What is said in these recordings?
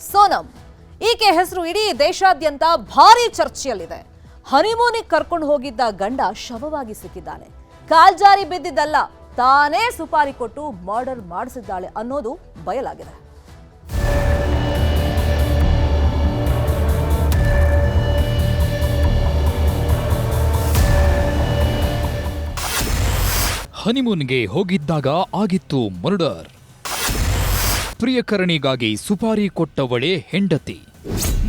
ಸೋನಂ. ಈಕೆ ಹೆಸರು ಇಡೀ ದೇಶಾದ್ಯಂತ ಭಾರಿ ಚರ್ಚೆಯಲ್ಲಿದೆ. ಹನಿಮೂನಿಗೆ ಕರ್ಕೊಂಡು ಹೋಗಿದ್ದ ಗಂಡ ಶವವಾಗಿ ಸಿಕ್ಕಿದ್ದಾನೆ. ಕಾಲ್ಜಾರಿ ಬಿದ್ದಿದ್ದಲ್ಲ, ತಾನೇ ಸುಪಾರಿ ಕೊಟ್ಟು ಮರ್ಡರ್ ಮಾಡಿಸಿದ್ದಾಳೆ ಅನ್ನೋದು ಬಯಲಾಗಿದೆ. ಹನಿಮೂನ್ಗೆ ಹೋಗಿದ್ದಾಗ ಆಗಿತ್ತು ಮರ್ಡರ್. ಪ್ರಿಯಕರಣಿಗಾಗಿ ಸುಪಾರಿ ಕೊಟ್ಟವಳೇ ಹೆಂಡತಿ.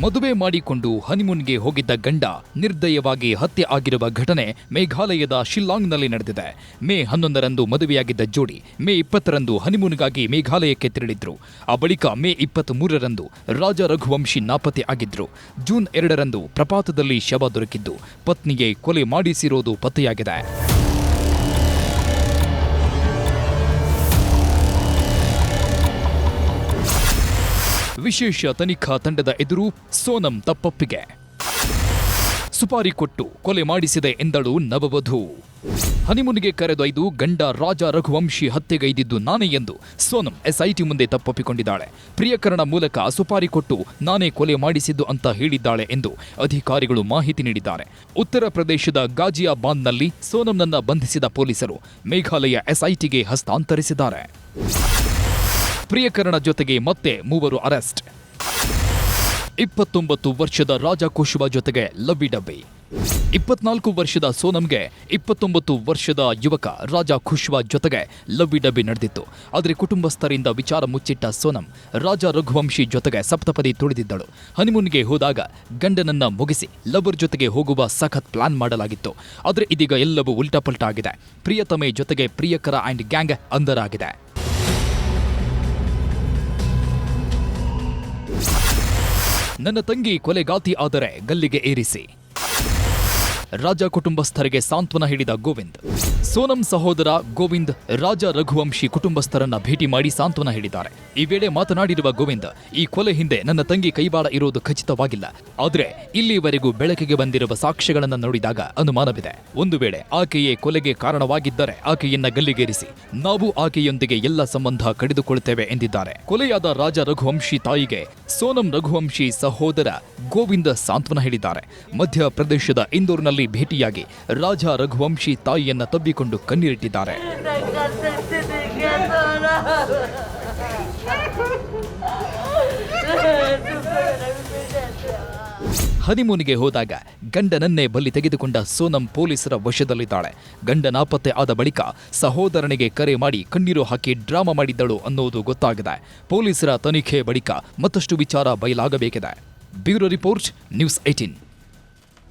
ಮದುವೆ ಮಾಡಿಕೊಂಡು ಹನಿಮೂನ್ಗೆ ಹೋಗಿದ್ದ ಗಂಡ ನಿರ್ದಯವಾಗಿ ಹತ್ಯೆ ಆಗಿರುವ ಘಟನೆ ಮೇಘಾಲಯದ ಶಿಲ್ಲಾಂಗ್ನಲ್ಲಿ ನಡೆದಿದೆ. ಮೇ 11ರಂದು ಮದುವೆಯಾಗಿದ್ದ ಜೋಡಿ ಮೇ 20ರಂದು ಹನಿಮೂನ್ಗಾಗಿ ಮೇಘಾಲಯಕ್ಕೆ ತೆರಳಿದ್ರು. ಆ ಬಳಿಕ ಮೇ 23ರಂದು ರಾಜ ರಘುವಂಶಿ ನಾಪತ್ತೆ ಆಗಿದ್ರು. ಜೂನ್ 2ರಂದು ಪ್ರಪಾತದಲ್ಲಿ ಶವ ದೊರಕಿದ್ದು ಪತ್ನಿಗೆ ಕೊಲೆ ಮಾಡಿಸಿರೋದು ಪತ್ತೆಯಾಗಿದೆ. ವಿಶೇಷ ತನಿಖಾ ತಂಡದ ಎದುರು ಸೋನಂ ತಪ್ಪೊಪ್ಪಿಗೆ. ಸುಪಾರಿ ಕೊಟ್ಟು ಕೊಲೆ ಮಾಡಿಸಿದೆ ಎಂದಳು ನವವಧು. ಹನಿಮೂನ್ಗೆ ಕರೆದೊಯ್ದು ಗಂಡ ರಾಜ ರಘುವಂಶಿ ಹತ್ಯೆಗೈದಿದ್ದು ನಾನೇ ಎಂದು ಸೋನಂ ಎಸ್ಐಟಿ ಮುಂದೆ ತಪ್ಪೊಪ್ಪಿಕೊಂಡಿದ್ದಾಳೆ. ಪ್ರಿಯಕರಣ ಮೂಲಕ ಸುಪಾರಿ ಕೊಟ್ಟು ನಾನೇ ಕೊಲೆ ಮಾಡಿಸಿದ್ದು ಅಂತ ಹೇಳಿದ್ದಾಳೆ ಎಂದು ಅಧಿಕಾರಿಗಳು ಮಾಹಿತಿ ನೀಡಿದ್ದಾರೆ. ಉತ್ತರ ಪ್ರದೇಶದ ಗಾಜಿಯಾಬಾದ್ನಲ್ಲಿ ಸೋನಂನನ್ನ ಬಂಧಿಸಿದ ಪೊಲೀಸರು ಮೇಘಾಲಯ ಎಸ್ಐಟಿಗೆ ಹಸ್ತಾಂತರಿಸಿದ್ದಾರೆ. ಪ್ರಿಯಕರಣ ಜೊತೆಗೆ ಮತ್ತೆ 3 ಅರೆಸ್ಟ್. 29 ವರ್ಷದ ರಾಜ ಕುಶ್ವಾ ಜೊತೆಗೆ ಲವ್ವಿ ಡಬ್ಬಿ. 24 ವರ್ಷದ ಸೋನಂಗೆ 29 ವರ್ಷದ ಯುವಕ ರಾಜ ಕುಶ್ವಾ ಜೊತೆಗೆ ಲವ್ವಿ ಡಬ್ಬಿ ನಡೆದಿತ್ತು. ಆದರೆ ಕುಟುಂಬಸ್ಥರಿಂದ ವಿಚಾರ ಮುಚ್ಚಿಟ್ಟ ಸೋನಂ ರಾಜ ರಘುವಂಶಿ ಜೊತೆಗೆ ಸಪ್ತಪದಿ ತುಳಿದಿದ್ದಳು. ಹನಿಮೂನ್ಗೆ ಹೋದಾಗ ಗಂಡನನ್ನ ಮುಗಿಸಿ ಲವರ್ ಜೊತೆಗೆ ಹೋಗುವ ಸಖತ್ ಪ್ಲಾನ್ ಮಾಡಲಾಗಿತ್ತು. ಆದರೆ ಇದೀಗ ಎಲ್ಲವೂ ಉಲ್ಟಾಪಲ್ಟಾ ಆಗಿದೆ. ಪ್ರಿಯತಮೆ ಜೊತೆಗೆ ಪ್ರಿಯಕರ ಅಂಡ್ ಗ್ಯಾಂಗ್ ಅಂದರಾಗಿದೆ. ನನ್ನ ತಂಗಿ ಕೊಲೆಗಾತಿ ಆದರೆ ಗಲ್ಲಿಗೆ ಏರಿಸಿ. ರಾಜ ಕುಟುಂಬಸ್ಥರಿಗೆ ಸಾಂತ್ವನ ಹೇಳಿದ ಗೋವಿಂದ್. ಸೋನಂ ಸಹೋದರ ಗೋವಿಂದ್ ರಾಜ ರಘುವಂಶಿ ಕುಟುಂಬಸ್ಥರನ್ನ ಭೇಟಿ ಮಾಡಿ ಸಾಂತ್ವನ ಹೇಳಿದ್ದಾರೆ. ಈ ವೇಳೆ ಮಾತನಾಡಿರುವ ಗೋವಿಂದ್, ಈ ಕೊಲೆ ಹಿಂದೆ ನನ್ನ ತಂಗಿ ಕೈವಾಡ ಇರೋದು ಖಚಿತವಾಗಿಲ್ಲ. ಆದರೆ ಇಲ್ಲಿವರೆಗೂ ಬೆಳಕಿಗೆ ಬಂದಿರುವ ಸಾಕ್ಷ್ಯಗಳನ್ನು ನೋಡಿದಾಗ ಅನುಮಾನವಿದೆ. ಒಂದು ವೇಳೆ ಆಕೆಯೇ ಕೊಲೆಗೆ ಕಾರಣವಾಗಿದ್ದರೆ ಆಕೆಯನ್ನ ಗಲ್ಲಿಗೇರಿಸಿ ನಾವು ಆಕೆಯೊಂದಿಗೆ ಎಲ್ಲ ಸಂಬಂಧ ಕಡಿದುಕೊಳ್ಳುತ್ತೇವೆ ಎಂದಿದ್ದಾರೆ. ಕೊಲೆಯಾದ ರಾಜ ರಘುವಂಶಿ ತಾಯಿಗೆ ಸೋನಂ ರಘುವಂಶಿ ಸಹೋದರ ಗೋವಿಂದ್ ಸಾಂತ್ವನ ಹೇಳಿದ್ದಾರೆ. ಮಧ್ಯಪ್ರದೇಶದ ಇಂದೋರ್ನಲ್ಲಿ ಭೇಟಿಯಾಗಿ ರಾಜ ರಘುವಂಶಿ ತಾಯಿಯನ್ನ ತಬ್ಬಿಕೊಂಡು ಕಣ್ಣೀರಿಟ್ಟಿದ್ದಾರೆ. ಹನಿಮೂನ್ಗೆ ಹೋದಾಗ ಗಂಡನನ್ನೇ ಬಲಿ ತೆಗೆದುಕೊಂಡ ಸೋನಂ ಪೊಲೀಸರ ವಶದಲ್ಲಿದ್ದಾಳೆ. ಗಂಡ ನಾಪತ್ತೆ ಆದ ಬಳಿಕ ಸಹೋದರನಿಗೆ ಕರೆ ಮಾಡಿ ಕಣ್ಣೀರು ಹಾಕಿ ಡ್ರಾಮಾ ಮಾಡಿದ್ದಳು ಅನ್ನೋದು ಗೊತ್ತಾಗಿದೆ. ಪೊಲೀಸರ ತನಿಖೆ ಬಳಿಕ ಮತ್ತಷ್ಟು ವಿಚಾರ ಬಯಲಾಗಬೇಕಿದೆ. Bureau report, news 18.